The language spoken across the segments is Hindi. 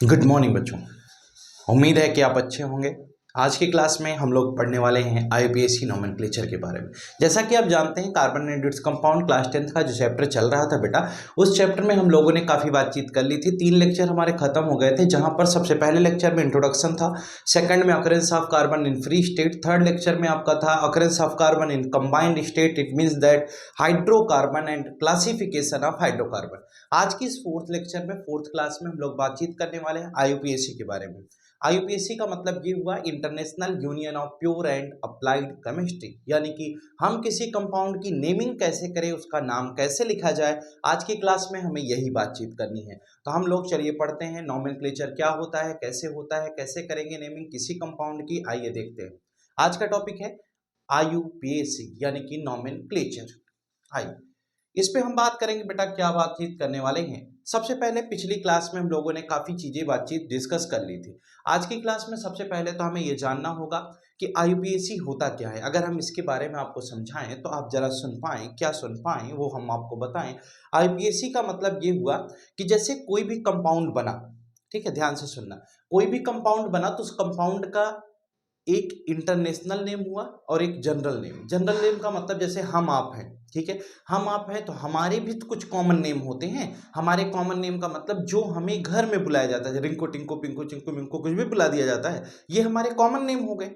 गुड मॉर्निंग बच्चों। उम्मीद है कि आप अच्छे होंगे। आज की क्लास में हम लोग पढ़ने वाले हैं आईयूपीएसी नोमेनक्लेचर के बारे में। जैसा कि आप जानते हैं carbon and its compound class 10th का जो चैप्टर चल रहा था बेटा, उस चैप्टर में हम लोगों ने काफ़ी बातचीत कर ली थी। 3 लेक्चर हमारे खत्म हो गए थे, जहां पर सबसे पहले लेक्चर में इंट्रोडक्शन था, सेकंड में occurrence of carbon in free state, third lecture में आपका था occurrence of carbon in combined state, it means that hydrocarbon and classification of hydrocarbon. आज की इस फोर्थ लेक्चर में, फोर्थ क्लास में हम लोग बातचीत करने वाले हैं आईयूपीएसी के बारे में। आईयूपीएसी का मतलब ये हुआ international union of pure and applied chemistry, यानी कि हम किसी कंपाउंड की नेमिंग कैसे करें, उसका नाम कैसे लिखा जाए। आज की क्लास में हमें यही बातचीत करनी है। तो हम लोग चलिए पढ़ते हैं नोमेनक्लेचर क्या होता है, कैसे करेंगे नेमिंग किसी कंपाउंड की। आइए देखते हैं। आज का टॉपिक है आईयूपीएसी यानी कि नोमेनक्लेचर। आइए इस पे हम बात करेंगे बेटा, क्या बातचीत करने वाले हैं। सबसे पहले पिछली क्लास में हम लोगों ने काफी चीजें बातचीत डिस्कस कर ली थी। आज की क्लास में सबसे पहले तो हमें यह जानना होगा कि आईयूपीएसी होता क्या है। अगर हम इसके बारे में आपको समझाएं तो आप जरा सुन पाएं, क्या सुन पाएं वो हम आपको बताएं। आईयूपीएसी का मतलब ये हुआ कि जैसे कोई भी कंपाउंड बना, ठीक है, ध्यान से सुनना, कोई भी कंपाउंड बना तो उस कंपाउंड का एक इंटरनेशनल नेम हुआ और एक जनरल नेम। जनरल नेम का मतलब जैसे हम आप हैं, ठीक है, हम आप हैं तो हमारे भी तो कुछ कॉमन नेम होते हैं। हमारे कॉमन नेम का मतलब जो हमें घर में बुलाया जाता है, रिंको टिंको पिंको चिंको मिंको कुछ भी बुला दिया जाता है, ये हमारे कॉमन नेम हो गए।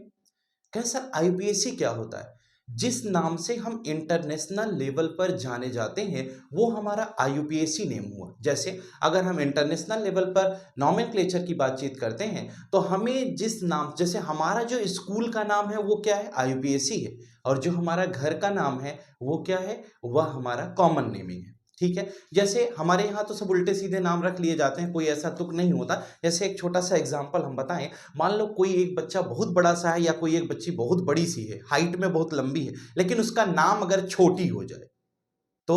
कैसा आईयूपीएसी क्या होता है? जिस नाम से हम इंटरनेशनल लेवल पर जाने जाते हैं वो हमारा आईयूपीएसी नेम हुआ। जैसे अगर हम इंटरनेशनल लेवल पर नॉमेनक्लेचर की बातचीत करते हैं तो हमें जिस नाम, जैसे हमारा जो स्कूल का नाम है वो क्या है, आईयूपीएसी है, और जो हमारा घर का नाम है वो क्या है, वह हमारा कॉमन नेमिंग है। ठीक है, जैसे हमारे यहाँ तो सब उल्टे सीधे नाम रख लिए जाते हैं, कोई ऐसा तुक नहीं होता। जैसे एक छोटा सा एग्जांपल हम बताएं, मान लो कोई एक बच्चा बहुत बड़ा सा है या कोई एक बच्ची बहुत बड़ी सी है, हाइट में बहुत लंबी है, लेकिन उसका नाम अगर छोटी हो जाए तो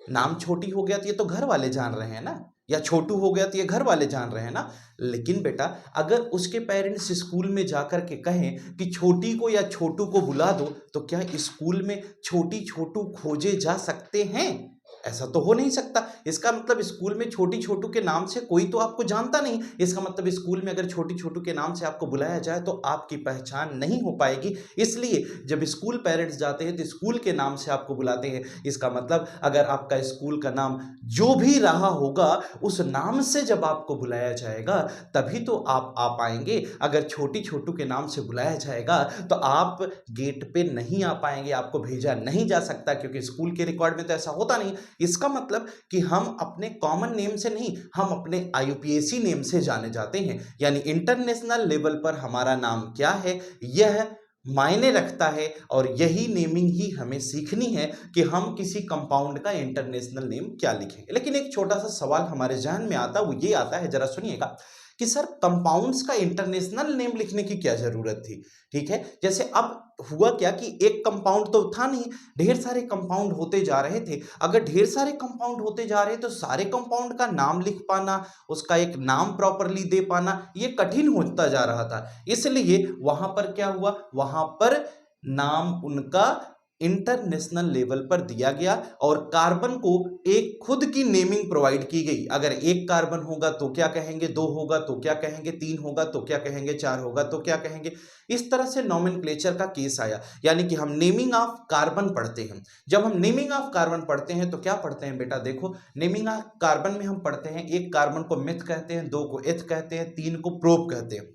नाम छोटी हो गया तो ये तो घर वाले जान रहे हैं ना, या छोटू हो गया तो ये घर वाले जान रहे हैं ना। लेकिन बेटा अगर उसके पेरेंट्स स्कूल में जाकर के कहें कि छोटी को या छोटू को बुला दो, तो क्या स्कूल में छोटी छोटू खोजे जा सकते हैं? ऐसा तो हो नहीं सकता। इसका मतलब स्कूल में छोटी छोटू के नाम से कोई तो आपको जानता नहीं। इसका मतलब स्कूल में अगर छोटी छोटू के नाम से आपको बुलाया जाए तो आपकी पहचान नहीं हो पाएगी। इसलिए जब स्कूल पेरेंट्स जाते हैं तो स्कूल के नाम से आपको बुलाते हैं। इसका मतलब अगर आपका स्कूल का नाम जो भी रहा होगा उस नाम से जब आपको बुलाया जाएगा तभी तो आप आ पाएंगे। अगर छोटी छोटू के नाम से बुलाया जाएगा तो आप गेट पे नहीं आ पाएंगे, आपको भेजा नहीं जा सकता, क्योंकि स्कूल के रिकॉर्ड में तो ऐसा होता नहीं। इसका मतलब कि हम अपने कॉमन नेम से नहीं, हम अपने आईयूपीएसी नेम से जाने जाते हैं। यानी इंटरनेशनल लेवल पर हमारा नाम क्या है यह मायने रखता है, और यही नेमिंग ही हमें सीखनी है कि हम किसी कंपाउंड का इंटरनेशनल नेम क्या लिखेंगे। लेकिन एक छोटा सा सवाल हमारे जहन में आता है, वो ये आता है, जरा सुनिएगा कि सर कंपाउंड्स का इंटरनेशनल नेम लिखने की क्या जरूरत थी। ठीक है, जैसे अब हुआ क्या कि एक कंपाउंड तो था नहीं, ढेर सारे कंपाउंड होते जा रहे थे। अगर ढेर सारे कंपाउंड होते जा रहे तो सारे कंपाउंड का नाम लिख पाना, उसका एक नाम प्रॉपरली दे पाना, ये कठिन होता जा रहा था। इसलिए वहां पर क्या हुआ, वहां पर नाम उनका इंटरनेशनल लेवल पर दिया गया और कार्बन को एक खुद की नेमिंग प्रोवाइड की गई। अगर एक कार्बन होगा तो क्या कहेंगे, दो होगा तो क्या कहेंगे, तीन होगा तो क्या कहेंगे, चार होगा तो क्या कहेंगे। इस तरह से नोमेनक्लेचर का केस आया। यानी कि हम नेमिंग ऑफ कार्बन पढ़ते हैं। जब हम नेमिंग ऑफ कार्बन पढ़ते हैं तो क्या पढ़ते हैं बेटा, देखो नेमिंग ऑफ कार्बन में हम पढ़ते हैं एक कार्बन को मिथ कहते हैं, दो को एथ कहते हैं, तीन को प्रोप कहते हैं,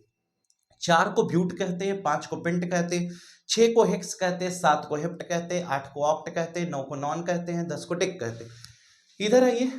चार को ब्यूट कहते हैं, पांच को पेंट कहते हैं, छह को हेक्स कहते हैं, सात को हेप्ट कहते हैं, आठ को ऑक्ट कहते हैं, नौ को नॉन कहते हैं, 10 को टेक कहते हैं। इधर आइए,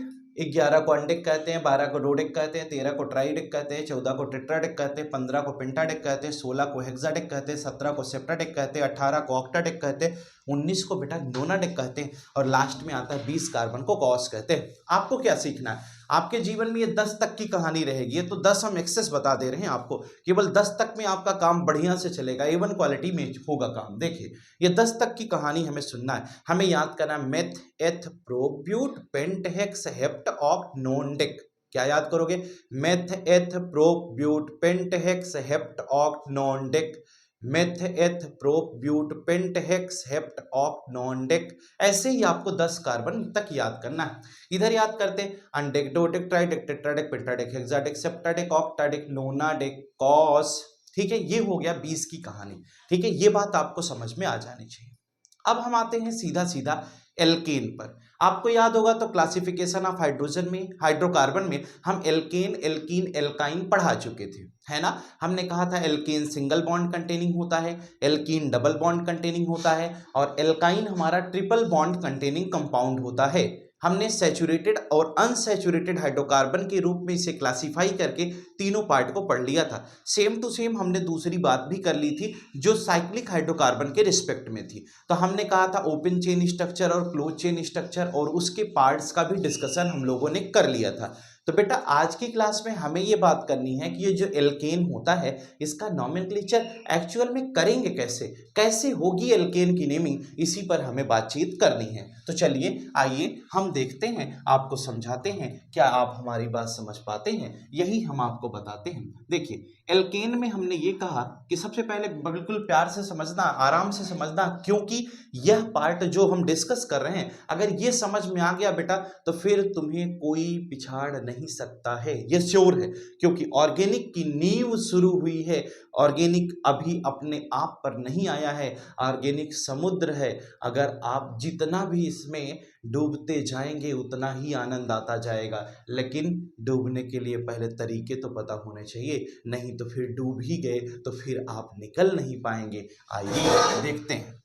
11 को अनडेक कहते हैं, 12 को डोडेक कहते हैं, 13 को ट्राइडेक कहते हैं, 14 को टेट्राडेक कहते हैं, 15 को पेंटाडेक कहते हैं, 16 को हेक्साडेक कहते हैं, 17 को सेप्टाडेक कहते हैं, 18 को ऑक्टाडेक कहते हैं, 19 को बेटा नोनाडेक कहते हैं, और लास्ट में आता है 20 कार्बन को कॉस कहते हैं। आपको क्या सीखना है, आपके जीवन में ये 10 तक की कहानी रहेगी। ये तो 10 हम एक्सेस बता दे रहे हैं आपको, केवल 10 तक में आपका काम बढ़िया से चलेगा, A1 क्वालिटी में होगा काम। देखिए ये 10 तक की कहानी हमें सुनना है, हमें याद करना है meth eth prop but pent hex hept oct non dec. क्या याद करोगे, meth eth prop but pent hex hept oct non dec. Meth, eth, prop, but, pent, hex, hept, oct, non dec. ऐसे ही आपको 10 कार्बन तक याद करना है। इधर याद करते हैं अनडेक, डोडेक, ट्राइडेक, टेट्राडेक, पेंटाडेक, हेक्साडेक, सेप्टाडेक, ऑक्टाडेक, नोनाडेक, कॉस। ठीक है, ये हो गया 20 की कहानी। ठीक है, ये बात आपको समझ में आ जानी चाहिए। अब हम आते हैं सीधा सीधा एल्केन पर। आपको याद होगा तो क्लासिफिकेशन ऑफ हाइड्रोजन में, हाइड्रोकार्बन में हम एल्केन, एल्कीन, एल्काइन पढ़ा चुके थे, है ना। हमने कहा था एल्केन सिंगल बॉन्ड कंटेनिंग होता है, एल्कीन डबल बॉन्ड कंटेनिंग होता है, और एल्काइन हमारा ट्रिपल बॉन्ड कंटेनिंग कंपाउंड होता है। हमने सैचुरेटेड और अनसैचुरेटेड हाइड्रोकार्बन के रूप में इसे क्लासिफाई करके तीनों पार्ट को पढ़ लिया था। सेम टू सेम हमने दूसरी बात भी कर ली थी जो साइक्लिक हाइड्रोकार्बन के रिस्पेक्ट में थी। तो हमने कहा था ओपन चेन स्ट्रक्चर और क्लोज चेन स्ट्रक्चर और उसके पार्ट्स का भी डिस्कशन हम लोगों ने कर लिया था। तो बेटा आज की क्लास में हमें ये बात करनी है कि ये जो एल्केन होता है इसका नॉमेनक्लेचर एक्चुअल में करेंगे कैसे, कैसे होगी एल्केन की नेमिंग, इसी पर हमें बातचीत करनी है। तो चलिए आइए हम देखते हैं, आपको समझाते हैं, क्या आप हमारी बात समझ पाते हैं, यही हम आपको बताते हैं। देखिए एल्केन में हमने ये कहा कि सबसे पहले बिल्कुल प्यार से समझना, आराम से समझना, क्योंकि यह पार्ट जो हम डिस्कस कर रहे हैं अगर ये समझ में आ गया बेटा तो फिर तुम्हें कोई पिछाड़ नहीं सकता है, ये श्योर है। क्योंकि ऑर्गेनिक की नींव शुरू हुई है, ऑर्गेनिक अभी अपने आप पर नहीं आया है, ऑर्गेनिक समुद्र है। अगर आप जितना भी इसमें डूबते जाएंगे उतना ही आनंद आता जाएगा, लेकिन डूबने के लिए पहले तरीके तो पता होने चाहिए, नहीं तो फिर डूब ही गए तो फिर आप निकल नहीं पाएंगे। आइए देखते हैं।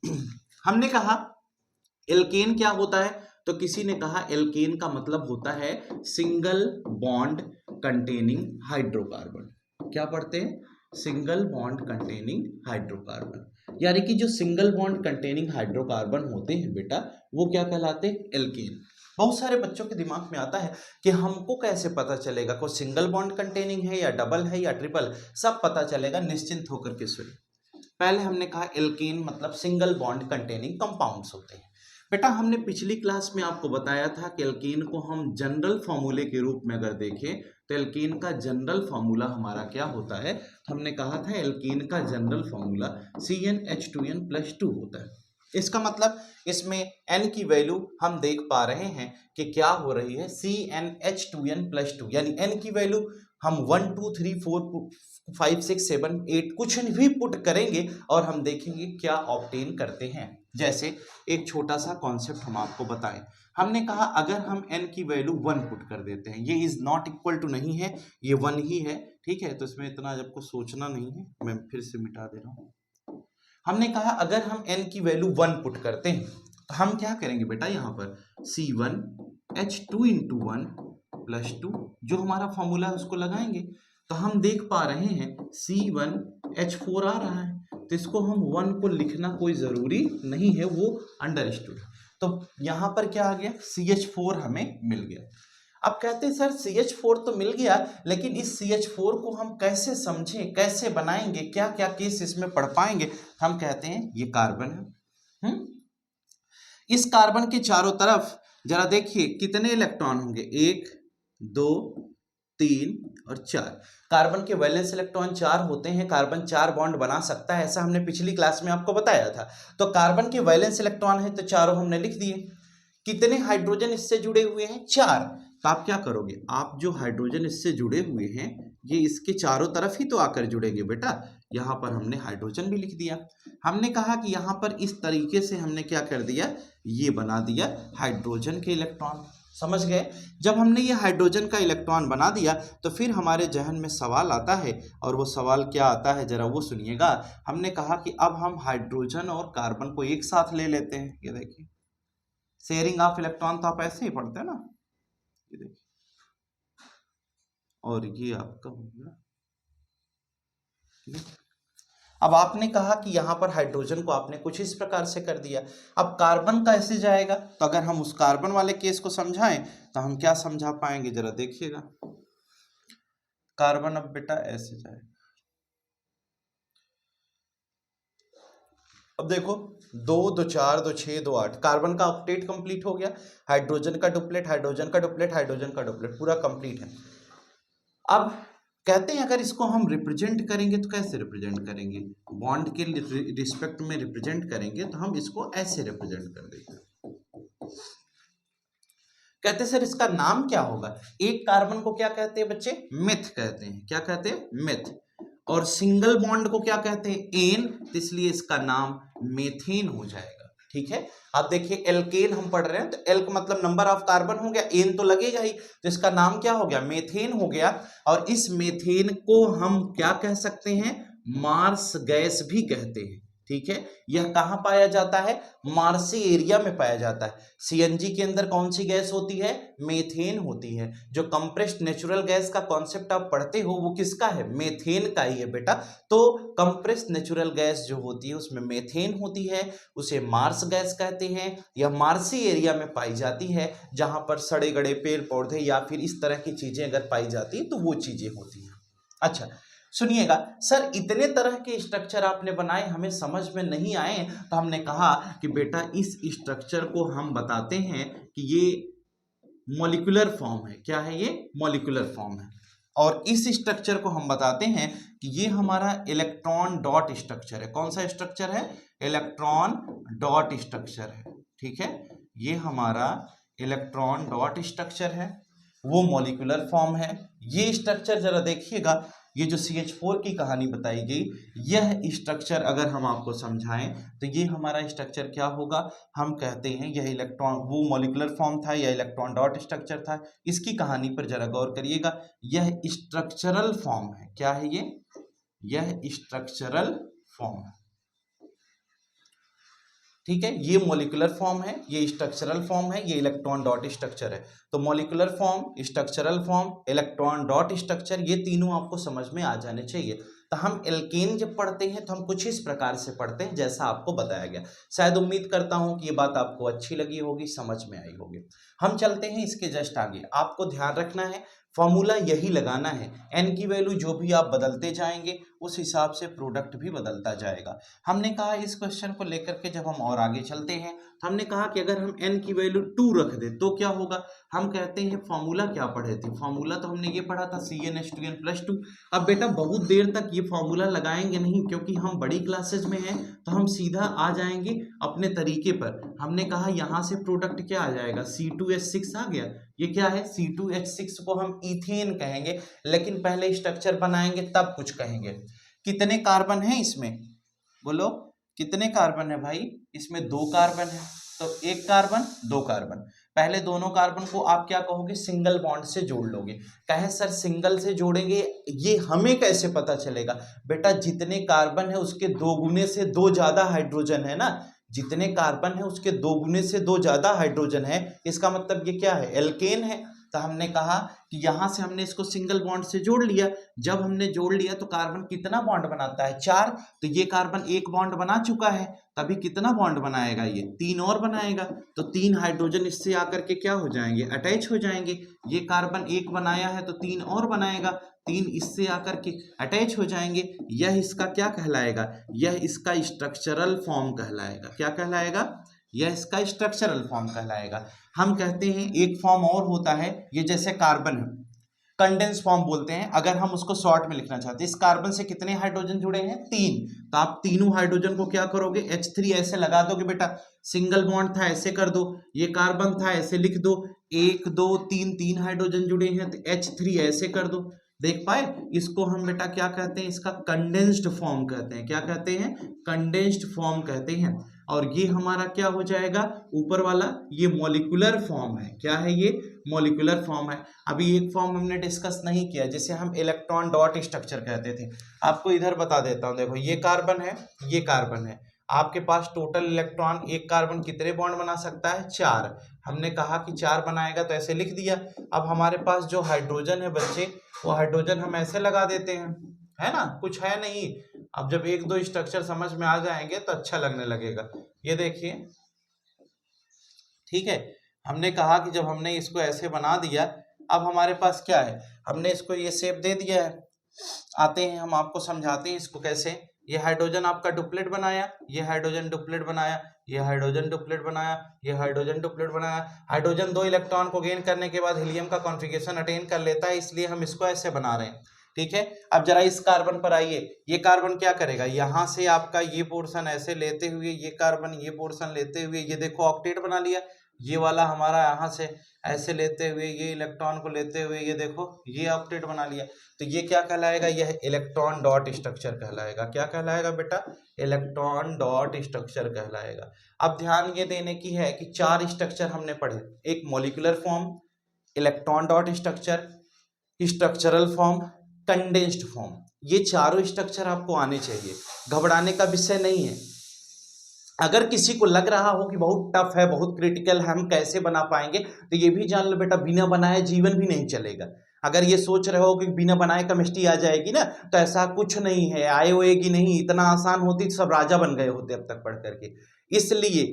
हमने कहा एल्केन क्या होता है, तो किसी ने कहा एल्केन का मतलब होता है सिंगल बॉन्ड कंटेनिंग हाइड्रोकार्बन। क्या पढ़ते हैं, सिंगल बॉन्ड कंटेनिंग हाइड्रोकार्बन, यानी कि जो सिंगल बॉन्ड कंटेनिंग हाइड्रोकार्बन होते हैं बेटा वो क्या कहलाते हैं, एल्केन। बहुत सारे बच्चों के दिमाग में आता है कि हमको कैसे पता चलेगा कोई सिंगल बॉन्ड कंटेनिंग है या डबल है या ट्रिपल, सब पता चलेगा, निश्चिंत होकर के सुनिए। पहले हमने कहा एल्केन मतलब सिंगल बॉन्ड कंटेनिंग कंपाउंड्स होते हैं। बेटा हमने पिछली क्लास में आपको बताया था कि एल्केन को हम जनरल फॉर्मूले के रूप में अगर देखें तो एल्केन का जनरल फॉर्मूला हमारा क्या होता है, हमने कहा था एल्केन का जनरल फॉर्मूला CnH2n+2 होता है। इसका मतलब इसमें n की वैल्यू हम देख पा रहे हैं कि क्या हो रही है, CnH2n+2, यानी n की वैल्यू हम 1 2 3 4 5 6 7 8 कुछ भी पुट करेंगे और हम देखेंगे क्या ऑब्टेन करते हैं। जैसे एक छोटा सा कॉन्सेप्ट हम आपको बताएं, हमने कहा अगर हम n की वैल्यू 1 पुट कर देते हैं, ये इज नॉट इक्वल टू नहीं है, ये 1 ही है, ठीक है, तो इसमें इतना जब को सोचना नहीं है, मैं फिर से मिटा दे रहा हूँ। हमने कहा अगर हम n की वैल्यू 1 पुट करते हैं तो हम क्या करेंगे बेटा, यहाँ पर C1H2 × 1 + 2 जो हमारा फॉर्मूला है उसको लगाएंगे, तो हम देख पा रहे हैं C1H4 आ रहा है, तो इसको हम 1 को लिखना कोई ज़रूरी नहीं है, वो अंडरस्टूड। तो यहाँ पर क्या आ गया, CH4 हमें मिल गया। अब कहते हैं सर CH4 तो मिल गया, लेकिन इस CH4 को हम कैसे समझें, कैसे बनाएंगे, क्या क्या केस इसमें पढ़ पाएंगे। हम कहते हैं ये कार्बन है, इस कार्बन के चारों तरफ जरा देखिए कितने इलेक्ट्रॉन होंगे, 1 2 3 और 4। कार्बन के वैलेंस इलेक्ट्रॉन 4 होते हैं, कार्बन 4 बॉन्ड बना सकता है, ऐसा हमने पिछली क्लास में आपको बताया था। तो कार्बन के वैलेंस इलेक्ट्रॉन है तो चारों हमने लिख दिए। कितने हाइड्रोजन इससे जुड़े हुए हैं, 4। तो आप क्या करोगे, आप जो हाइड्रोजन इससे जुड़े हुए हैं ये इसके चारों तरफ ही तो आकर जुड़ेंगे बेटा, यहाँ पर हमने हाइड्रोजन भी लिख दिया। हमने कहा कि यहाँ पर इस तरीके से हमने क्या कर दिया, ये बना दिया हाइड्रोजन के इलेक्ट्रॉन, समझ गए। जब हमने ये हाइड्रोजन का इलेक्ट्रॉन बना दिया तो फिर हमारे जहन में सवाल आता है, और वो सवाल क्या आता है जरा वो सुनिएगा। हमने कहा कि अब हम हाइड्रोजन और कार्बन को एक साथ ले लेते हैं, ये देखिए शेयरिंग ऑफ इलेक्ट्रॉन तो आप ऐसे ही पढ़ते हैं ना, ये देखिए, और ये आपका हो गया। अब आपने कहा कि यहाँ पर हाइड्रोजन को आपने कुछ इस प्रकार से कर दिया, अब कार्बन कैसे जाएगा, तो अगर हम उस कार्बन वाले केस को समझाएं तो हम क्या समझा पाएंगे, जरा देखिएगा। कार्बन अब बेटा ऐसे जाएगा, अब देखो 2 2 4 2 6 2 8, कार्बन का ऑक्टेट कंप्लीट हो गया, हाइड्रोजन का डुप्लेट, हाइड्रोजन का डुप्लेट, हाइड्रोजन का डुप्लेट, पूरा कंप्लीट है। अब कहते हैं अगर इसको हम रिप्रेजेंट करेंगे तो कैसे रिप्रेजेंट करेंगे, बॉन्ड के रिस्पेक्ट में रिप्रेजेंट करेंगे तो हम इसको ऐसे रिप्रेजेंट कर देते हैं। कहते सर इसका नाम क्या होगा, एक कार्बन को क्या कहते हैं बच्चे, मिथ कहते हैं, क्या कहते हैं, मिथ। और सिंगल बॉन्ड को क्या कहते हैं, एन, तो इसलिए इसका नाम मेथेन हो जाएगा। ठीक है, अब देखिए एल्केन हम पढ़ रहे हैं, तो एल का मतलब नंबर ऑफ कार्बन हो गया, एन तो लगेगा ही, तो इसका नाम क्या हो गया, मेथेन हो गया। और इस मेथेन को हम क्या कह सकते हैं, मार्स गैस भी कहते हैं। ठीक है, यह कहां पाया जाता है, मार्सी एरिया में पाया जाता है। सीएनजी के अंदर कौन सी गैस होती है, मेथेन होती है। जो कंप्रेस्ड नेचुरल गैस का कॉन्सेप्ट आप पढ़ते हो वो किसका है, मेथेन का ही है बेटा। तो कंप्रेस्ड नेचुरल गैस जो होती है उसमें मेथेन होती है, उसे मार्स गैस कहते हैं। यह मार्सी एरिया में पाई जाती है, जहां पर सड़े गड़े पेड़ पौधे या फिर इस तरह की चीजें अगर पाई जाती है तो वो चीजें होती हैं। अच्छा सुनिएगा, सर इतने तरह के स्ट्रक्चर आपने बनाए हमें समझ में नहीं आए, तो हमने कहा कि बेटा इस स्ट्रक्चर को हम बताते हैं कि ये मॉलिक्यूलर फॉर्म है। क्या है ये, मॉलिक्यूलर फॉर्म है। और इस स्ट्रक्चर को हम बताते हैं कि ये हमारा इलेक्ट्रॉन डॉट स्ट्रक्चर है। कौन सा स्ट्रक्चर है, इलेक्ट्रॉन डॉट स्ट्रक्चर है। ठीक है, ये हमारा इलेक्ट्रॉन डॉट स्ट्रक्चर है, वो मॉलिक्यूलर फॉर्म है। ये स्ट्रक्चर जरा देखिएगा, ये जो CH4 की कहानी बताई गई, यह स्ट्रक्चर अगर हम आपको समझाएं तो ये हमारा स्ट्रक्चर क्या होगा, हम कहते हैं यह इलेक्ट्रॉन, वो मॉलिक्यूलर फॉर्म था या इलेक्ट्रॉन डॉट स्ट्रक्चर था। इसकी कहानी पर जरा गौर करिएगा, यह स्ट्रक्चरल फॉर्म है। क्या है ये, यह स्ट्रक्चरल फॉर्म है। ठीक है, ये मॉलिक्यूलर फॉर्म है, ये स्ट्रक्चरल फॉर्म है, ये इलेक्ट्रॉन डॉट स्ट्रक्चर है। तो molecular form, structural form, electron dot structure, ये तीनों आपको समझ में आ जाने चाहिए। तो हम एल्केन जब पढ़ते हैं तो हम कुछ इस प्रकार से पढ़ते हैं जैसा आपको बताया गया। शायद उम्मीद करता हूं कि ये बात आपको अच्छी लगी होगी, समझ में आई होगी। हम चलते हैं इसके जस्ट आगे। आपको ध्यान रखना है, फॉर्मूला यही लगाना है, एन की वैल्यू जो भी आप बदलते जाएंगे उस हिसाब से प्रोडक्ट भी बदलता जाएगा। हमने कहा इस क्वेश्चन को लेकर के जब हम और आगे चलते हैं तो हमने कहा कि अगर हम एन की वैल्यू 2 रख दे तो क्या होगा। हम कहते हैं फॉर्मूला क्या पढ़े थे, फॉर्मूला तो हमने ये पढ़ा था CnH2n+2। अब बेटा बहुत देर तक ये फॉर्मूला लगाएंगे नहीं, क्योंकि हम बड़ी क्लासेज में हैं, तो हम सीधा आ जाएंगे अपने तरीके पर। हमने कहा यहाँ से प्रोडक्ट क्या आ जाएगा, C2H6 आ गया। ये क्या है, C2H6 को हम इथेन कहेंगे, लेकिन पहले स्ट्रक्चर बनाएंगे तब कुछ कहेंगे। कितने कार्बन है इसमें, बोलो कितने कार्बन है भाई, इसमें 2 कार्बन है, तो 1 कार्बन 2 कार्बन। पहले दोनों कार्बन को आप क्या कहोगे, सिंगल बॉन्ड से जोड़ लोगे। कहे सर सिंगल से जोड़ेंगे, ये हमें कैसे पता चलेगा, बेटा जितने कार्बन है उसके 2 गुने से 2 ज्यादा हाइड्रोजन है ना, जितने कार्बन है उसके 2 गुने से 2 ज्यादा हाइड्रोजन है, इसका मतलब ये क्या है, एल्केन है। तो हमने कहा कि यहां से हमने इसको सिंगल बॉन्ड से जोड़ लिया। जब हमने जोड़ लिया तो कार्बन कितना बॉन्ड बनाता है, 4। तो ये कार्बन 1 बॉन्ड बना चुका है, तभी कितना बॉन्ड बनाएगा, ये 3 और बनाएगा। तो 3 हाइड्रोजन इससे आकर के क्या हो जाएंगे, अटैच हो जाएंगे। ये कार्बन 1 बनाया है तो 3 और बनाएगा, 3 इससे आकर के अटैच हो जाएंगे। यह इसका क्या कहलाएगा, यह इसका स्ट्रक्चरल फॉर्म कहलाएगा। क्या कहलाएगा, यह इसका स्ट्रक्चरल फॉर्म कहलाएगा। हम कहते हैं एक फॉर्म और होता है, ये जैसे कार्बन है, कंडेंस फॉर्म बोलते हैं। अगर हम उसको शॉर्ट में लिखना चाहते हैं, इस कार्बन से कितने हाइड्रोजन जुड़े हैं, 3, तो आप तीनों हाइड्रोजन को क्या करोगे, H3 ऐसे लगा दोगे बेटा। सिंगल बॉन्ड था ऐसे कर दो, ये कार्बन था ऐसे लिख दो, 1 2 3 3 हाइड्रोजन जुड़े हैं तो H3 ऐसे कर दो। देख पाए, इसको हम बेटा क्या कहते हैं, इसका कंडेंस्ड फॉर्म कहते हैं। क्या कहते हैं, कंडेंस्ड फॉर्म कहते हैं। और ये हमारा क्या हो जाएगा, ऊपर वाला ये मॉलिक्यूलर फॉर्म है। क्या है, ये मॉलिक्यूलर फॉर्म है। अभी एक फॉर्म हमने डिस्कस नहीं किया, जिसे हम इलेक्ट्रॉन डॉट स्ट्रक्चर कहते थे। आपको इधर बता देता हूं, देखो ये कार्बन है, ये कार्बन है, आपके पास टोटल इलेक्ट्रॉन, एक कार्बन कितने बॉन्ड बना सकता है, 4। हमने कहा कि 4 बनाएगा तो ऐसे लिख दिया। अब हमारे पास जो हाइड्रोजन है बच्चे, वो हाइड्रोजन हम ऐसे लगा देते हैं, है ना, कुछ है नहीं। अब जब 1 2 स्ट्रक्चर समझ में आ जाएंगे तो अच्छा लगने लगेगा। ये देखिए, ठीक है, हमने कहा कि जब हमने इसको ऐसे बना दिया, अब हमारे पास क्या है, हमने इसको ये शेप दे दिया है। आते हैं हम आपको समझाते हैं इसको कैसे। ये हाइड्रोजन आपका डुप्लेट बनाया, ये हाइड्रोजन डुप्लेट बनाया, ये हाइड्रोजन डुप्लेट बनाया, ये हाइड्रोजन डुप्लेट बनाया। हाइड्रोजन 2 इलेक्ट्रॉन को गेन करने के बाद हीलियम का कॉन्फ़िगरेशन अटेन कर लेता है, इसलिए हम इसको ऐसे बना रहे हैं। ठीक है। अब जरा इस कार्बन पर आइए, ये कार्बन क्या करेगा, यहां से आपका ये पोर्शन ऐसे लेते हुए, ये कार्बन ये पोर्शन लेते हुए, ये देखो ऑक्टेट बना लिया, ये वाला हमारा यहाँ से ऐसे लेते हुए, ये इलेक्ट्रॉन को लेते हुए, ये देखो ये ऑक्टेट बना लिया। तो ये क्या कहलाएगा, यह इलेक्ट्रॉन डॉट स्ट्रक्चर कहलाएगा। क्या कहलाएगा बेटा, इलेक्ट्रॉन डॉट स्ट्रक्चर कहलाएगा। अब ध्यान ये देने की है कि 4 स्ट्रक्चर हमने पढ़े, एक molecular form, electron dot structure, structural form, condensed form, ये चारों स्ट्रक्चर आपको आने चाहिए, घबराने का विषय नहीं है। अगर किसी को लग रहा हो कि बहुत टफ है, बहुत क्रिटिकल है, हम कैसे बना पाएंगे, तो ये भी जान लो बेटा, बिना बनाए जीवन भी नहीं चलेगा। अगर ये सोच रहे हो कि बिना बनाए केमिस्ट्री आ जाएगी ना, तो ऐसा कुछ नहीं है, आए होएगी नहीं। इतना आसान होती तो सब राजा बन गए होते अब तक पढ़ करके। इसलिए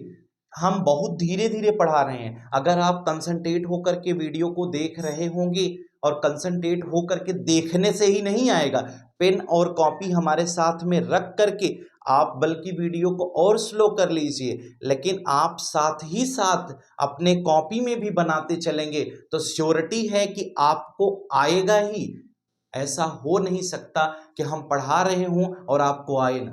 हम बहुत धीरे धीरे पढ़ा रहे हैं। अगर आप कंसंट्रेट होकर के वीडियो को देख रहे होंगे, और कंसंट्रेट होकर के देखने से ही नहीं आएगा, पेन और कॉपी हमारे साथ में रख करके आप बल्कि वीडियो को और स्लो कर लीजिए, लेकिन आप साथ ही साथ अपने कॉपी में भी बनाते चलेंगे तो श्योरिटी है कि आपको आएगा ही। ऐसा हो नहीं सकता कि हम पढ़ा रहे हों और आपको आए ना,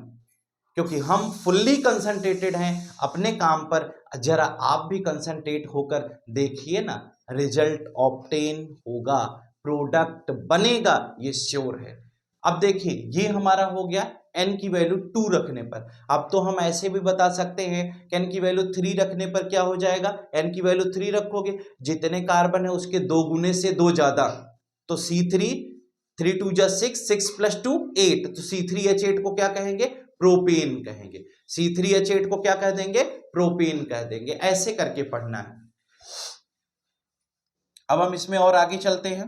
क्योंकि हम फुल्ली कंसंट्रेटेड हैं अपने काम पर। जरा आप भी कंसंट्रेट होकर देखिए ना, रिजल्ट ऑब्टेन होगा, प्रोडक्ट बनेगा, ये श्योर है। अब देखिए ये हमारा हो गया n की वैल्यू 2 रखने पर। अब तो हम ऐसे भी बता सकते हैं कि n की वैल्यू 3 रखने पर क्या हो जाएगा, n की वैल्यू 3 रखोगे, जितने कार्बन है उसके 2 गुने से 2 ज्यादा, तो C3, 3 2 जा 6, 6 + 2 8, तो C3H8 को क्या कहेंगे, प्रोपेन कहेंगे। C3H8 को क्या कह देंगे, प्रोपेन कह देंगे। ऐसे करके पढ़ना है। अब हम इसमें और आगे चलते हैं,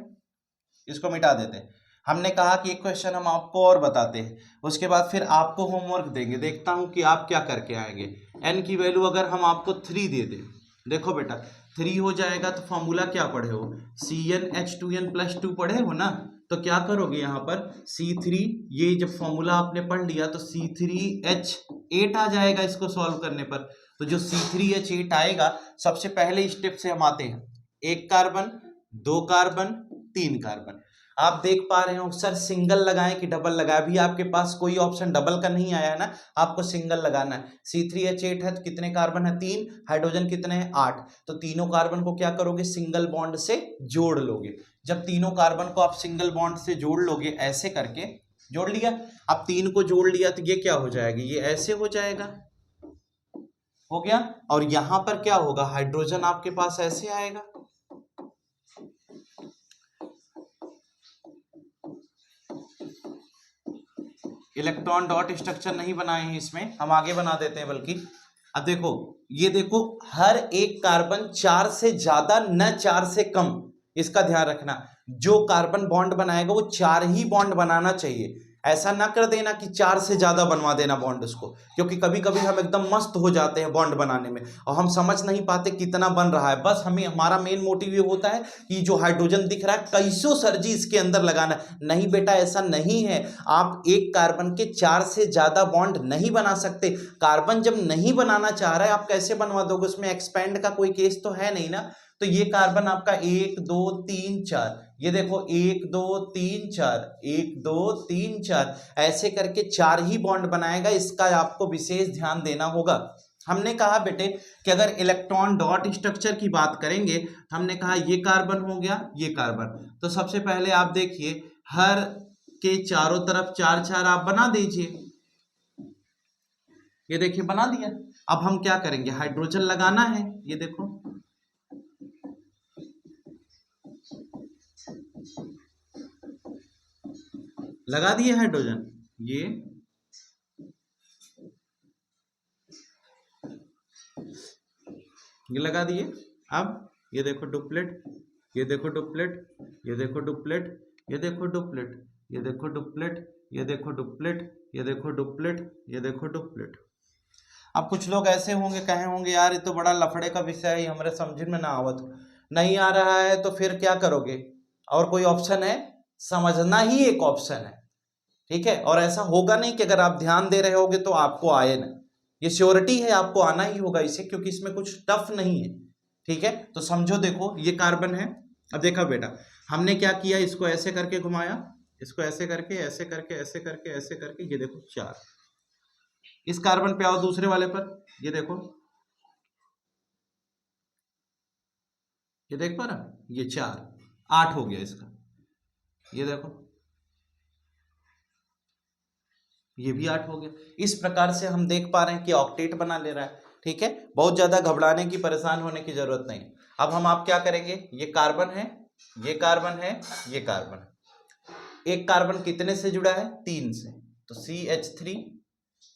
इसको मिटा देते हैं। हमने कहा कि एक क्वेश्चन हम आपको और बताते हैं, उसके बाद फिर आपको होमवर्क देंगे, देखता हूं कि आप क्या करके आएंगे। n की वैल्यू अगर हम आपको 3 दे दें, देखो बेटा 3 हो जाएगा तो फॉर्मूला क्या पढ़े हो, CnH2n+2 पढ़े हो ना, तो क्या करोगे यहाँ पर C3, ये जब फॉर्मूला आपने पढ़ लिया तो C3H8 आ जाएगा इसको सॉल्व करने पर। तो जो C3H8 आएगा, सबसे पहले स्टेप से हम आते हैं, 1 कार्बन, 2 कार्बन, 3 कार्बन। आप देख पा रहे हो सर सिंगल लगाएं कि डबल लगाएं, अभी आपके पास कोई ऑप्शन डबल का नहीं आया है ना, आपको सिंगल लगाना है। C3H8 है तो कितने कार्बन है, 3, हाइड्रोजन कितने हैं, 8, तो तीनों कार्बन को क्या करोगे, सिंगल बॉन्ड से जोड़ लोगे। जब तीनों कार्बन को आप सिंगल बॉन्ड से जोड़ लोगे, ऐसे करके जोड़ लिया, अब 3 को जोड़ लिया तो ये क्या हो जाएगा, ये ऐसे हो जाएगा, हो गया। और यहां पर क्या होगा, हाइड्रोजन आपके पास ऐसे आएगा, इलेक्ट्रॉन डॉट स्ट्रक्चर नहीं बनाए हैं इसमें, हम आगे बना देते हैं बल्कि। अब देखो, ये देखो हर एक कार्बन 4 से ज्यादा न 4 से कम, इसका ध्यान रखना। जो कार्बन बॉन्ड बनाएगा वो 4 ही बॉन्ड बनाना चाहिए, ऐसा ना कर देना कि 4 से ज्यादा बनवा देना बॉन्ड उसको, क्योंकि कभी कभी हम एकदम मस्त हो जाते हैं बॉन्ड बनाने में और हम समझ नहीं पाते कितना बन रहा है। बस हमें, हमारा मेन मोटिव ये होता है कि जो हाइड्रोजन दिख रहा है कैसो सरजी इसके अंदर लगाना। नहीं बेटा, ऐसा नहीं है, आप एक कार्बन के 4 से ज्यादा बॉन्ड नहीं बना सकते। कार्बन जब नहीं बनाना चाह रहा है, आप कैसे बनवा दोगे, उसमें एक्सपेंड का कोई केस तो है नहीं ना। तो ये कार्बन आपका 1 2 3 4, ये देखो 1 2 3 4, 1 2 3 4, ऐसे करके 4 ही बॉन्ड बनाएगा, इसका आपको विशेष ध्यान देना होगा। हमने कहा बेटे कि अगर इलेक्ट्रॉन डॉट स्ट्रक्चर की बात करेंगे, हमने कहा ये कार्बन हो गया, ये कार्बन, तो सबसे पहले आप देखिए हर के चारों तरफ 4 4 आप बना दीजिए, ये देखिए बना दिया। अब हम क्या करेंगे, हाइड्रोजन लगाना है, ये देखो लगा दिए हाइड्रोजन, ये लगा दिए। अब ये देखो डुप्लेट, ये देखो डुप्लेट, ये देखो डुप्लेट, ये देखो डुप्लेट, ये देखो डुप्लेट, ये देखो डुप्लेट, ये देखो डुप्लेट, ये देखो डुप्लेट। अब कुछ लोग ऐसे होंगे, कहे होंगे यार ये तो बड़ा लफड़े का विषय है, हमारे समझ में ना आवत, नहीं आ रहा है तो फिर क्या करोगे, और कोई ऑप्शन है, समझना ही एक ऑप्शन है, ठीक है। और ऐसा होगा नहीं कि अगर आप ध्यान दे रहे होगे तो आपको आए ना, ये श्योरिटी है आपको आना ही होगा इसे, क्योंकि इसमें कुछ टफ नहीं है, ठीक है। तो समझो, देखो ये कार्बन है, अब देखा बेटा हमने क्या किया, इसको ऐसे करके घुमाया, इसको ऐसे करके ऐसे करके ऐसे करके ऐसे करके, ये देखो 4। इस कार्बन पे आओ दूसरे वाले पर, ये देखो, ये देख पा रहा, ये 4, 8 हो गया इसका। ये देखो, ये भी 8 हो गया। इस प्रकार से हम देख पा रहे हैं कि ऑक्टेट बना ले रहा है। ठीक है, बहुत ज्यादा घबराने की, परेशान होने की जरूरत नहीं। अब हम आप क्या करेंगे, ये कार्बन है, ये कार्बन है, ये कार्बन है। एक कार्बन कितने से जुड़ा है, 3 से, तो CH3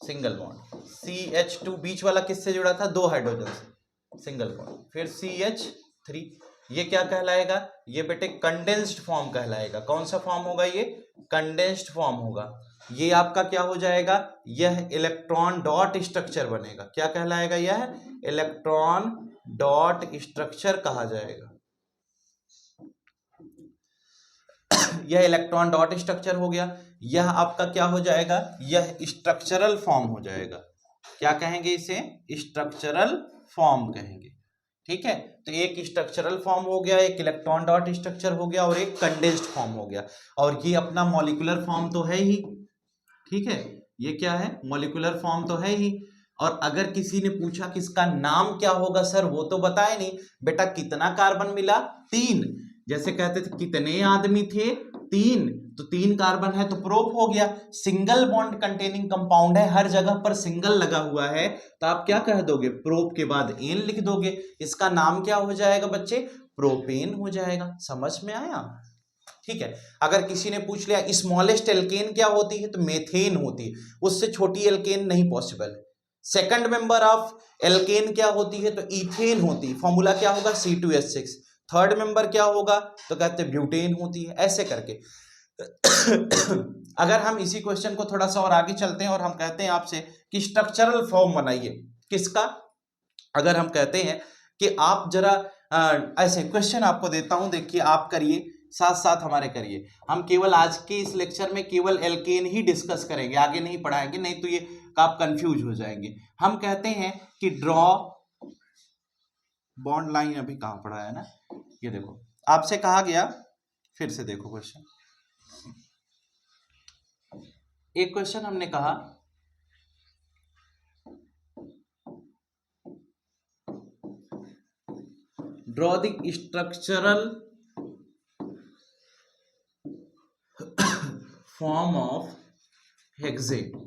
सिंगल बॉन्ड। CH2 बीच वाला किससे जुड़ा था, 2 हाइड्रोजन से, सिंगल बॉन्ड। फिर CH3, ये क्या कहलाएगा, ये बेटे कंडेंस्ड फॉर्म कहलाएगा। कौन सा फॉर्म होगा, ये कंडेंस्ड फॉर्म होगा। ये आपका क्या हो जाएगा, यह इलेक्ट्रॉन डॉट स्ट्रक्चर बनेगा। क्या कहलाएगा, यह इलेक्ट्रॉन डॉट स्ट्रक्चर कहा जाएगा। यह इलेक्ट्रॉन डॉट स्ट्रक्चर हो गया। यह आपका क्या हो जाएगा, यह स्ट्रक्चरल फॉर्म हो जाएगा। क्या कहेंगे इसे, स्ट्रक्चरल फॉर्म कहेंगे। ठीक है, तो एक स्ट्रक्चरल फॉर्म हो गया, एक इलेक्ट्रॉन डॉट स्ट्रक्चर हो गया, और एक कंडेंस्ड फॉर्म हो गया। और ये अपना मॉलिक्यूलर फॉर्म तो है ही। ठीक है, ये क्या है, मॉलिक्यूलर फॉर्म तो है ही। और अगर किसी ने पूछा कि इसका नाम क्या होगा सर, वो तो बताए नहीं बेटा। कितना कार्बन मिला, 3। जैसे कहते थे कितने आदमी थे, 3, तो 3 कार्बन है तो प्रोप हो गया। सिंगल बॉन्ड कंटेनिंग कंपाउंड है, हर जगह पर सिंगल लगा हुआ है, तो आप क्या कह दोगे, प्रोप के बाद एन लिख दोगे। इसका नाम क्या हो जाएगा बच्चे, प्रोपेन हो जाएगा। समझ में आया। ठीक है, अगर किसी ने पूछ लिया स्मॉलेस्ट एल्केन क्या होती है, तो मेथेन होती है, उससे छोटी एल्केन नहीं पॉसिबल है। सेकंड मेंबर ऑफ एल्केन क्या होती है, तो इथेन होती है, फॉर्मूला क्या होगा, C2H6। थर्ड मेंबर क्या होगा, तो कहते हैं ब्यूटेन होती है, ऐसे करके। अगर हम इसी क्वेश्चन को थोड़ा सा और आगे चलते हैं और हम कहते हैं आपसे कि स्ट्रक्चरल फॉर्म बनाइए किसका, अगर हम कहते हैं कि आप जरा ऐसे क्वेश्चन आपको देता हूं, देखिए आप करिए, साथ साथ हमारे करिए। हम केवल आज के इस लेक्चर में केवल एल्केन ही डिस्कस करेंगे, आगे नहीं पढ़ाएंगे, नहीं तो ये आप कंफ्यूज हो जाएंगे। हम कहते हैं कि ड्रॉ बॉन्ड लाइन, अभी कहां पढ़ा है ना, ये देखो आपसे कहा गया, फिर से देखो क्वेश्चन। एक क्वेश्चन हमने कहा draw the structural form of hexane.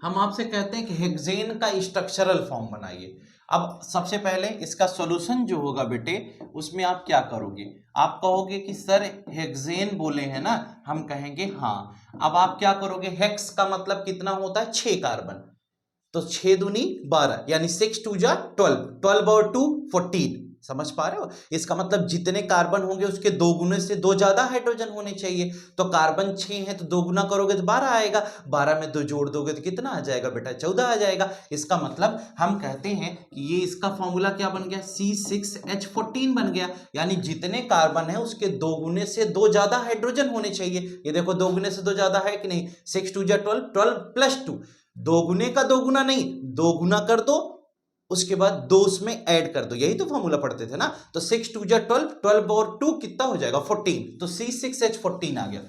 हम आपसे कहते हैं कि हेक्सेन का स्ट्रक्चरल फॉर्म बनाइए। अब सबसे पहले इसका सॉल्यूशन जो होगा बेटे, उसमें आप क्या करोगे, आप कहोगे कि सर हेक्सेन बोले हैं ना, हम कहेंगे हाँ। अब आप क्या करोगे, हेक्स का मतलब कितना होता है, 6 कार्बन, तो 6 दूनी 12, यानी 6 2 जा 12, 12 और 2 14। समझ पा रहे हो, इसका मतलब जितने कार्बन होंगे उसके 2 गुने से 2 ज्यादा हाइड्रोजन होने चाहिए। तो कार्बन 6 है तो 2 गुना करोगे तो 12 आएगा, 12 में 2 जोड़ दोगे तो कितना आ जाएगा बेटा, 14 आ जाएगा। इसका मतलब हम कहते हैं कि ये इसका फॉर्मूला क्या बन गया, C6H14 बन गया। यानी जितने कार्बन है उसके 2 गुने से 2 ज्यादा हाइड्रोजन होने चाहिए। ये देखो 2 गुने से 2 ज्यादा है कि नहीं, 6 2 जा 12, 12 प्लस 2, 2 गुने का 2 गुना नहीं, 2 गुना कर दो, उसके बाद 2 उसमें ऐड कर दो, यही तो फॉर्मूला पढ़ते थे ना। तो 6 2 जा 12, 12 और 2 कितना हो जाएगा, 14, तो C6H14 आ गया।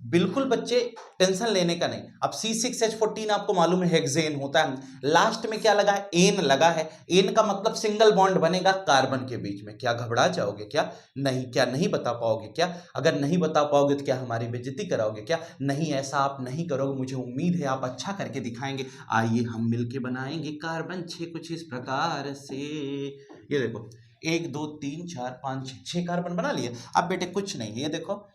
बिल्कुल बच्चे टेंशन लेने का नहीं। अब C6H14 आपको मालूम है हेक्सेन होता है, लास्ट में क्या लगा है, एन लगा है। एन का मतलब सिंगल बॉन्ड बनेगा कार्बन के बीच में। क्या घबरा जाओगे क्या, नहीं, क्या नहीं बता पाओगे क्या, अगर नहीं बता पाओगे तो क्या हमारी बेइज्जती कराओगे क्या, नहीं, ऐसा आप नहीं करोगे, मुझे उम्मीद है आप अच्छा करके दिखाएंगे। आइए हम मिलके बनाएंगे कार्बन 6 कुछ इस प्रकार से। ये देखो 1 2 3 4 5 6 कार्बन बना लिए। अब बेटे कुछ नहीं, ये देखो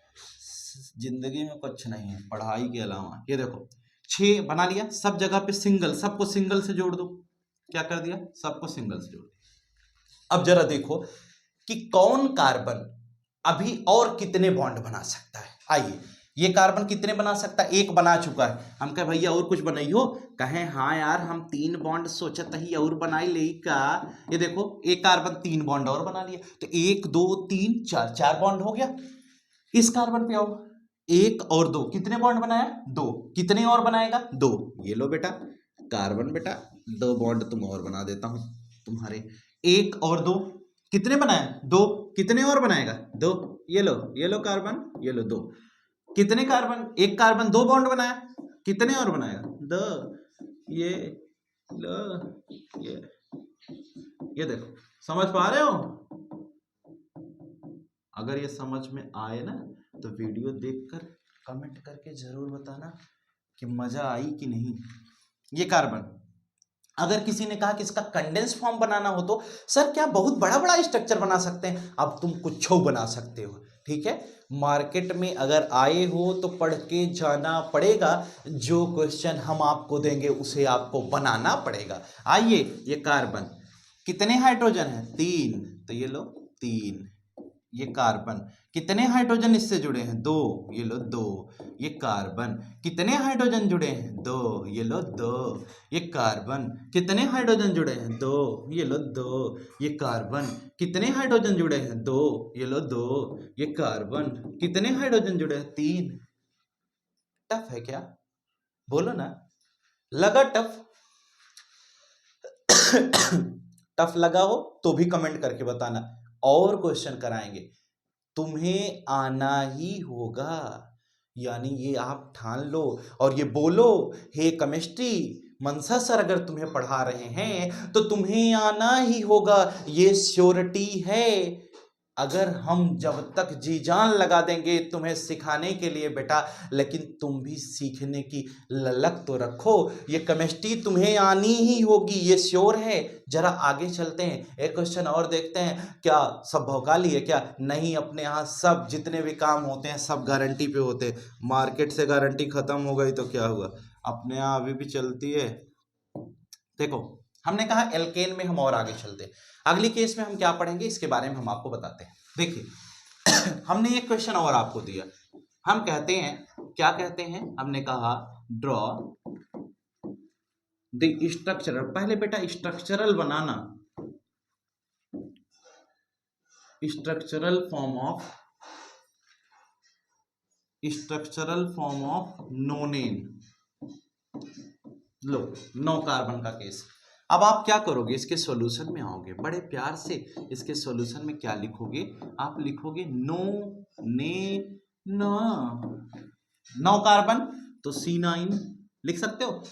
जिंदगी में कुछ नहीं है पढ़ाई के अलावा। ये देखो 6 बना लिया, सब जगह पे सिंगल, सबको सिंगल से जोड़ दो। क्या कर दिया, सबको सिंगल से जोड़ दिया। अब जरा देखो कि कौन कार्बन अभी और कितने बॉन्ड बना सकता है। आइए, ये कार्बन कितने बना सकता है, एक बना चुका है। हम कहे भैया और कुछ बनाइयो, कहें हाँ यार हम 3 बॉन्ड सोचत ही और बनाई ले का। ये देखो एक कार्बन 3 बॉन्ड और बना लिया, तो 1 2 3 4, 4 बॉन्ड हो गया। इस कार्बन पे आओ, 1 और 2, कितने बॉन्ड बनाया, 2, कितने और बनाएगा, 2। ये लो बेटा कार्बन, बेटा 2 बॉन्ड तुम और बना देता हूं तुम्हारे, 1 और 2 कितने बनाए? दो। कितने और बनाएगा? दो। ये लो कार्बन, ये लो दो। कितने कार्बन? एक कार्बन दो बॉन्ड बनाया, कितने और बनाएगा? दो। ये लो, ये देखो, समझ पा रहे हो? अगर ये समझ में आए ना तो वीडियो देखकर कमेंट करके जरूर बताना कि मजा आई कि नहीं। ये कार्बन, अगर किसी ने कहा कि इसका कंडेंस फॉर्म बनाना हो तो सर क्या बहुत बड़ा बड़ा स्ट्रक्चर बना सकते हैं? अब तुम कुछ बना सकते हो, ठीक है। मार्केट में अगर आए हो तो पढ़ के जाना पड़ेगा, जो क्वेश्चन हम आपको देंगे उसे आपको बनाना पड़ेगा। आइए, ये कार्बन, कितने हाइड्रोजन है? 3, तो ये लो 3। ये कार्बन, कितने हाइड्रोजन इससे जुड़े हैं? 2, ये लो 2। ये कार्बन, कितने हाइड्रोजन जुड़े हैं? 2, ये लो 2। ये कार्बन, कितने हाइड्रोजन जुड़े हैं? 2, ये लो 2। ये कार्बन, कितने हाइड्रोजन जुड़े हैं? 2, ये लो 2। ये कार्बन, कितने हाइड्रोजन जुड़े हैं? 3। टफ है क्या? बोलो ना, लगा टफ? टफ लगा हो तो भी कमेंट करके बताना, और क्वेश्चन कराएंगे। तुम्हें आना ही होगा, यानी ये आप ठान लो और ये बोलो, हे केमिस्ट्री मनसा सर अगर तुम्हें पढ़ा रहे हैं तो तुम्हें आना ही होगा, ये श्योरिटी है। अगर हम जब तक जी जान लगा देंगे तुम्हें सिखाने के लिए बेटा, लेकिन तुम भी सीखने की ललक तो रखो। ये केमिस्ट्री तुम्हें आनी ही होगी, ये श्योर है। जरा आगे चलते हैं, एक क्वेश्चन और देखते हैं। क्या सब भौकाली है क्या? नहीं, अपने यहाँ सब जितने भी काम होते हैं सब गारंटी पे होते हैं। मार्केट से गारंटी खत्म हो गई तो क्या हुआ, अपने यहाँ अभी भी चलती है। देखो, हमने कहा एल्केन में हम और आगे चलते हैं। अगली केस में हम क्या पढ़ेंगे इसके बारे में हम आपको बताते हैं। देखिए हमने एक क्वेश्चन और आपको दिया, हम कहते हैं, क्या कहते हैं? हमने कहा ड्रॉ द स्ट्रक्चरल, पहले बेटा structural banana, structural form of नोनेन। Low, 9 carbon का केस। अब आप क्या करोगे, इसके सॉल्यूशन में आओगे, बड़े प्यार से इसके सॉल्यूशन में क्या लिखोगे? आप लिखोगे नो ने न 9 कार्बन, तो C9 लिख सकते हो।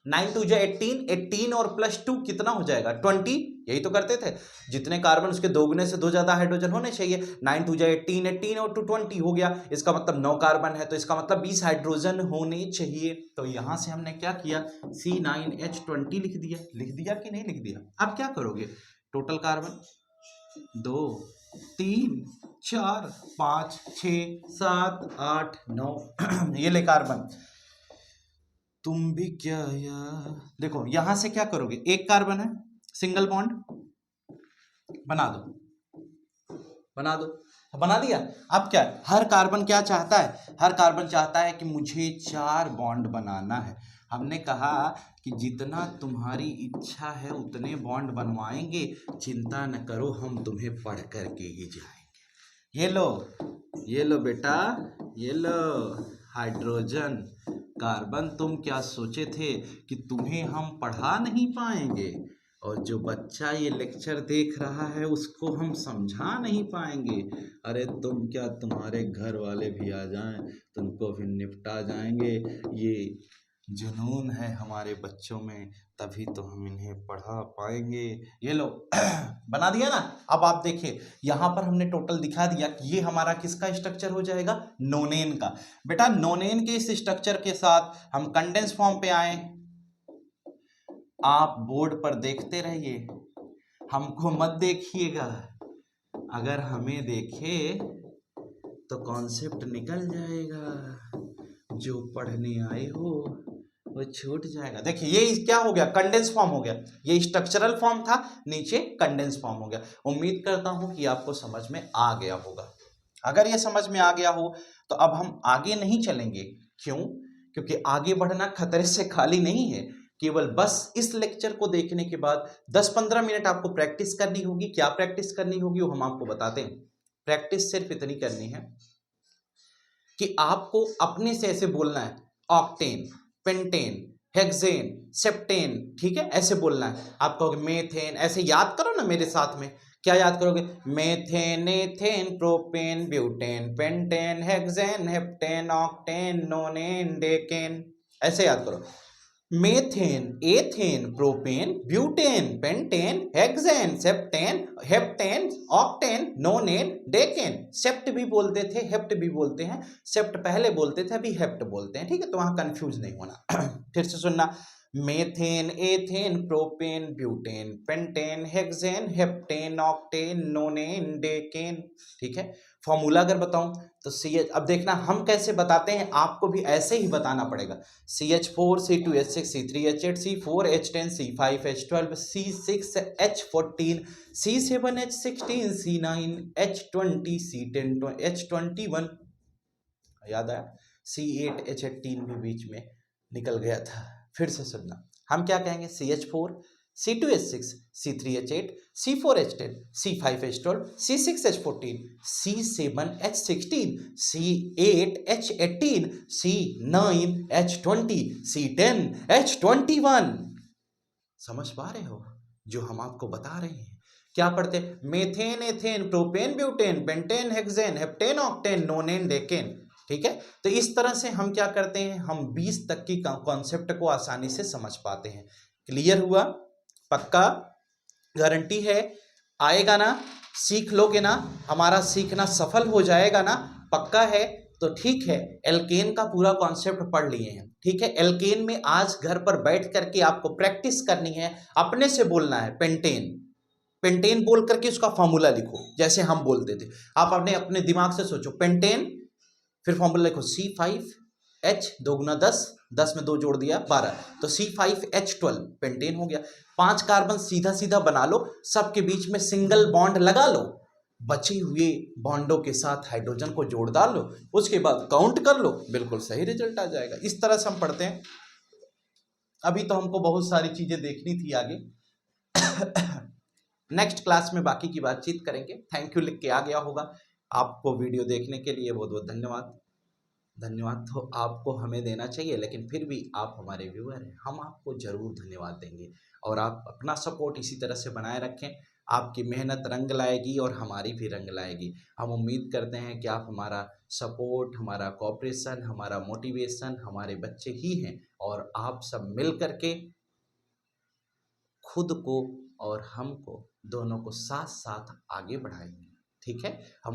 9 2 जा 18, 18 और +2 कितना हो जाएगा? 20। यही तो करते थे, जितने कार्बन उसके दोगुने से 2 ज्यादा हाइड्रोजन होने चाहिए। 9 2 जा 18, 18 और 2 20 हो गया। इसका मतलब 9 कार्बन है तो इसका मतलब 20 हाइड्रोजन होने चाहिए। तो यहां से हमने क्या किया, C9H20 लिख दिया। लिख दिया कि नहीं लिख दिया? अब क्या करोगे, टोटल कार्बन 2 3 4 5 6 7 8 9 ये ले कार्बन। तुम भी क्या यार, देखो यहां से क्या करोगे, एक कार्बन है, सिंगल बॉन्ड बना दो, बना दिया। अब क्या, हर कार्बन क्या चाहता है? हर कार्बन चाहता है कि मुझे 4 बॉन्ड बनाना है। हमने कहा कि जितना तुम्हारी इच्छा है उतने बॉन्ड बनवाएंगे, चिंता न करो, हम तुम्हें पढ़ करके ही जाएंगे। ये लो बेटा, ये लो हाइड्रोजन कार्बन। तुम क्या सोचे थे कि तुम्हें हम पढ़ा नहीं पाएंगे, और जो बच्चा ये लेक्चर देख रहा है उसको हम समझा नहीं पाएंगे? अरे तुम क्या, तुम्हारे घर वाले भी आ जाएं तुमको भी निपटा जाएंगे। ये जुनून है हमारे बच्चों में, तभी तो हम इन्हें पढ़ा पाएंगे। ये लो बना दिया ना। अब आप देखिए यहां पर हमने टोटल दिखा दिया कि ये हमारा किसका स्ट्रक्चर हो जाएगा, नोनेन का। बेटा नोनेन के इस स्ट्रक्चर के साथ हम कंडेंस फॉर्म पे आए, आप बोर्ड पर देखते रहिए, हमको मत देखिएगा। अगर हमें देखे तो कॉन्सेप्ट निकल जाएगा, जो पढ़ने आए हो वो छूट जाएगा। देखिए ये क्या हो गया, कंडेंस फॉर्म हो गया। ये स्ट्रक्चरल फॉर्म था, नीचे कंडेंस फॉर्म हो गया। उम्मीद करता हूं कि आपको समझ में आ गया होगा। अगर ये समझ में आ गया हो तो अब हम आगे नहीं चलेंगे। क्यों? क्योंकि आगे बढ़ना खतरे से खाली नहीं है। केवल बस इस लेक्चर को देखने के बाद 10-15 मिनट आपको प्रैक्टिस करनी होगी। क्या प्रैक्टिस करनी होगी वो हम आपको बताते हैं। प्रैक्टिस सिर्फ इतनी करनी है कि आपको अपने से ऐसे बोलना है, ऑक्टेन, पेंटेन, हेक्सेन, सेप्टेन, ठीक है, ऐसे बोलना है। आप कहोगे मेथेन, ऐसे याद करो ना मेरे साथ में क्या याद करोगे? Methane, ethane, propane, butane, pentane, hexane, heptane, octane, nonane, decane, ऐसे याद करो। Methane, ethane, propane, butane, pentane, hexane, septane, heptane, octane, nonane, decane. Sept भी बोलते थे, हेप्ट भी बोलते हैं। सेप्ट पहले बोलते थे, अभी हेप्ट बोलते हैं, ठीक है? तो वहां कंफ्यूज नहीं होना। फिर से सुनना, methane, ethane, propane, butane, pentane, hexane, heptane, octane, nonane, decane, ठीक है? फॉर्मूला अगर बताऊं तो CH, अब देखना हम कैसे बताते हैं, आपको भी ऐसे ही बताना पड़ेगा। CH4, C2H6, C3H8, C4H10, C5H12, C6H14, C7H16, C9H20, C10H21, याद आया? C8H18 भी बीच में निकल गया था। फिर से सुनना, हम क्या कहेंगे? CH4, C2H6, C3H8, C4H10, C5H12, C6H14, C7H16, C8H18, C9H20, C10H21। समझ पा रहे हो जो हम आपको बता रहे हैं? क्या पढ़ते? Methane, ethane, propane, butane, pentane, hexane, heptane, octane, nonane, decane, ठीक है? तो इस तरह से हम क्या करते हैं, हम 20 तक की कॉन्सेप्ट को आसानी से समझ पाते हैं। क्लियर हुआ? पक्का? गारंटी है? आएगा ना? सीख लोगे ना? हमारा सीखना सफल हो जाएगा ना? पक्का है? तो ठीक है, एल्केन का पूरा कॉन्सेप्ट पढ़ लिए हैं, ठीक है? एल्केन में आज घर पर बैठ करके आपको प्रैक्टिस करनी है, अपने से बोलना है पेंटेन। पेंटेन बोल करके उसका फॉर्मूला लिखो, जैसे हम बोलते थे। आप अपने दिमाग से सोचो, पेंटेन, फिर फॉर्मूला लिखो C5H, 2 गुना 10, 10 में 2 जोड़ दिया 12, तो C5H12 पेंटेन हो गया। 5 कार्बन सीधा सीधा बना लो, सबके बीच में सिंगल बॉन्ड लगा लो, बचे हुए बॉन्डों के साथ हाइड्रोजन को जोड़ डाल लो, उसके बाद काउंट कर लो, बिल्कुल सही रिजल्ट आ जाएगा। इस तरह से हम पढ़ते हैं। अभी तो हमको बहुत सारी चीजें देखनी थी आगे। नेक्स्ट क्लास में बाकी की बातचीत करेंगे। थैंक यू लिख के आ गया होगा। आपको वीडियो देखने के लिए बहुत बहुत धन्यवाद। धन्यवाद तो आपको हमें देना चाहिए, लेकिन फिर भी आप हमारे व्यूअर हैं, हम आपको जरूर धन्यवाद देंगे। और आप अपना सपोर्ट इसी तरह से बनाए रखें, आपकी मेहनत रंग लाएगी और हमारी भी रंग लाएगी। हम उम्मीद करते हैं कि आप हमारा सपोर्ट, हमारा कोऑपरेशन, हमारा मोटिवेशन, हमारे बच्चे ही हैं, और आप सब मिल करके खुद को और हमको दोनों को साथ साथ आगे बढ़ाएंगे, ठीक है? हम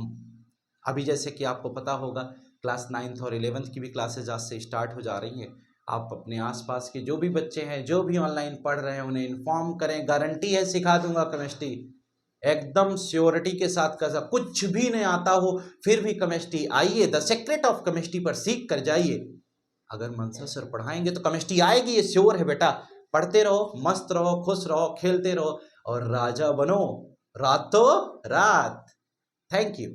अभी जैसे कि आपको पता होगा, क्लास 9th और 11th की भी क्लासेज आज से स्टार्ट हो जा रही हैं। आप अपने आसपास के जो भी बच्चे हैं, जो भी ऑनलाइन पढ़ रहे हैं, उन्हें इन्फॉर्म करें। गारंटी है सिखा दूंगा केमिस्ट्री, एकदम श्योरिटी के साथ। का कुछ भी नहीं आता हो फिर भी केमिस्ट्री आइए, द सीक्रेट ऑफ केमिस्ट्री पर सीख कर जाइए। अगर मनसा सर पढ़ाएंगे तो केमिस्ट्री आएगी, ये श्योर है बेटा। पढ़ते रहो, मस्त रहो, खुश रहो, खेलते रहो और राजा बनो रातों रात। Thank you.